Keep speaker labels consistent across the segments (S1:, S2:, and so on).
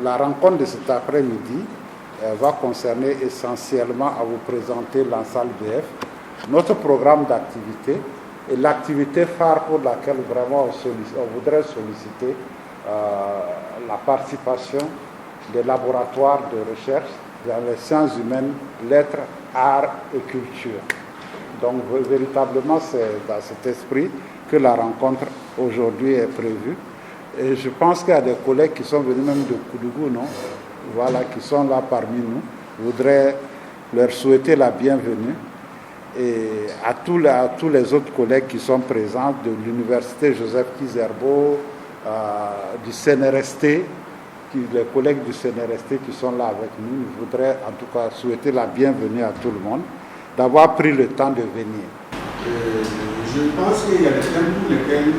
S1: La rencontre de cet après-midi va concerner essentiellement à vous présenter l'ensemble BF, notre programme d'activité et l'activité phare pour laquelle vraiment on voudrait solliciter la participation des laboratoires de recherche dans les sciences humaines, lettres, arts et culture. Donc véritablement c'est dans cet esprit que la rencontre aujourd'hui est prévue. Et je pense qu'il y a des collègues qui sont venus même de Koudougou, non? Voilà, qui sont là parmi nous. Je voudrais leur souhaiter la bienvenue. Et à tous les autres collègues qui sont présents de l'Université Joseph Kizerbo, du CNRST, les collègues du CNRST qui sont là avec nous, je voudrais en tout cas souhaiter la bienvenue à tout le monde, d'avoir pris le temps de venir.
S2: Je pense qu'il y a des thèmes pour lesquels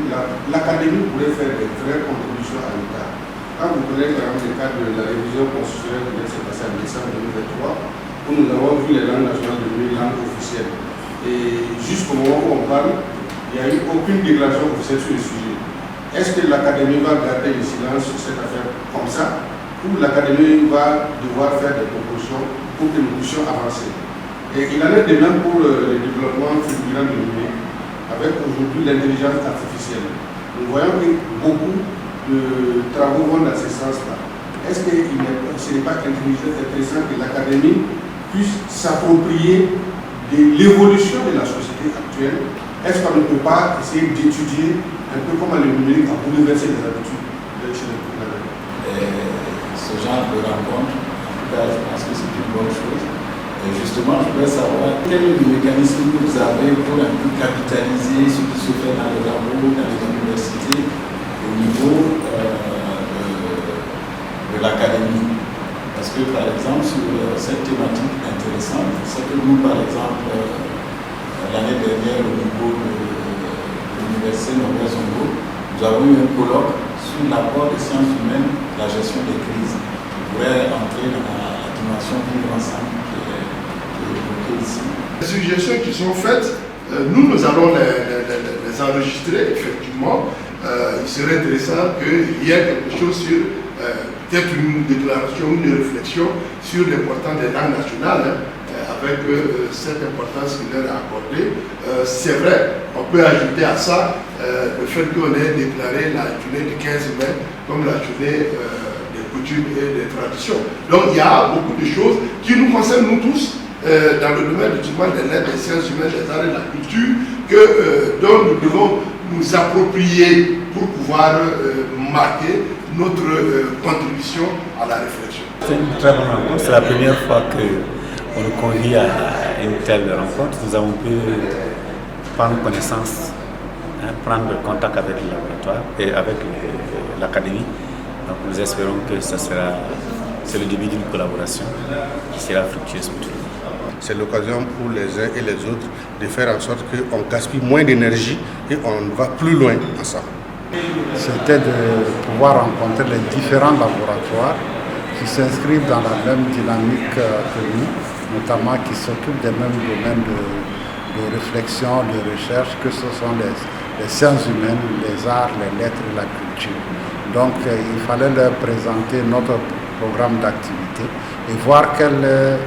S2: l'académie pourrait faire des vraies contributions à l'État. Quand vous prenez par exemple le cas de la révision constitutionnelle qui s'est passée en décembre 2023, où nous avons vu les langues nationales devenir langues officielles. Et jusqu'au moment où on parle, il n'y a eu aucune déclaration officielle sur le sujet. Est-ce que l'académie va garder le silence sur cette affaire comme ça, ou l'académie va devoir faire des propositions pour que nous puissions avancer? Et il en est de même pour le développement fulgurant du numérique, avec aujourd'hui l'intelligence artificielle. Nous voyons que beaucoup de travaux vont dans ce sens-là. Est-ce que ce n'est pas intéressant que l'académie puisse s'approprier de l'évolution de la société actuelle? Est-ce qu'on ne peut pas essayer d'étudier un peu comment le numérique a bouleversé les habitudes chez les populations?
S3: Ce genre de rencontre, en tout cas, je pense que c'est une bonne chose. Et justement, je voudrais savoir quel mécanisme vous avez pour un peu capitaliser ce qui se fait dans les labos, dans les universités, au niveau de l'académie. Parce que, par exemple, sur cette thématique intéressante, c'est que nous, par exemple, l'année dernière, au niveau de l'université Norbert Zongo, nous avons eu un colloque sur l'apport des sciences humaines, la gestion des crises. Je voudrais entrer dans la dimension vivre ensemble.
S4: Les suggestions qui sont faites, nous allons les enregistrer, effectivement. Il serait intéressant qu'il y ait quelque chose sur, peut-être une déclaration, une réflexion sur l'importance des langues nationales, avec cette importance qu'il leur a accordée. C'est vrai, on peut ajouter à ça le fait qu'on ait déclaré la journée du 15 mai comme la journée des coutumes et des traditions. Donc il y a beaucoup de choses qui nous concernent, nous tous, dans le domaine du des lettres, des sciences humaines, des arts et de la culture, dont nous devons nous approprier pour pouvoir marquer notre contribution à la réflexion.
S5: C'est une très bonne rencontre, c'est la première fois qu'on nous convie à une telle rencontre. Nous avons pu prendre connaissance, prendre contact avec le laboratoire et avec l'académie. Donc nous espérons que c'est le début d'une collaboration qui sera fructueuse pour tout le monde.
S2: C'est l'occasion pour les uns et les autres de faire en sorte qu'on gaspille moins d'énergie et on va plus loin ensemble.
S1: C'était de pouvoir rencontrer les différents laboratoires qui s'inscrivent dans la même dynamique que nous, notamment qui s'occupent des mêmes domaines de réflexion, de recherche, que ce sont les sciences humaines, les arts, les lettres et la culture. Donc il fallait leur présenter notre programme d'activité et voir quelle est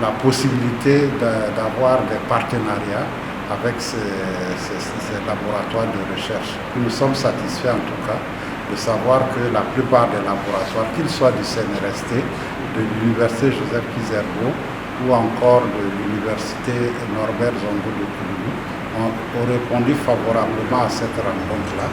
S1: la possibilité d'avoir des partenariats avec ces laboratoires de recherche. Nous sommes satisfaits en tout cas de savoir que la plupart des laboratoires, qu'ils soient du CNRST, de l'Université Joseph Kizerbo ou encore de l'Université Norbert Zongo de Koudougou, ont répondu favorablement à cette rencontre-là.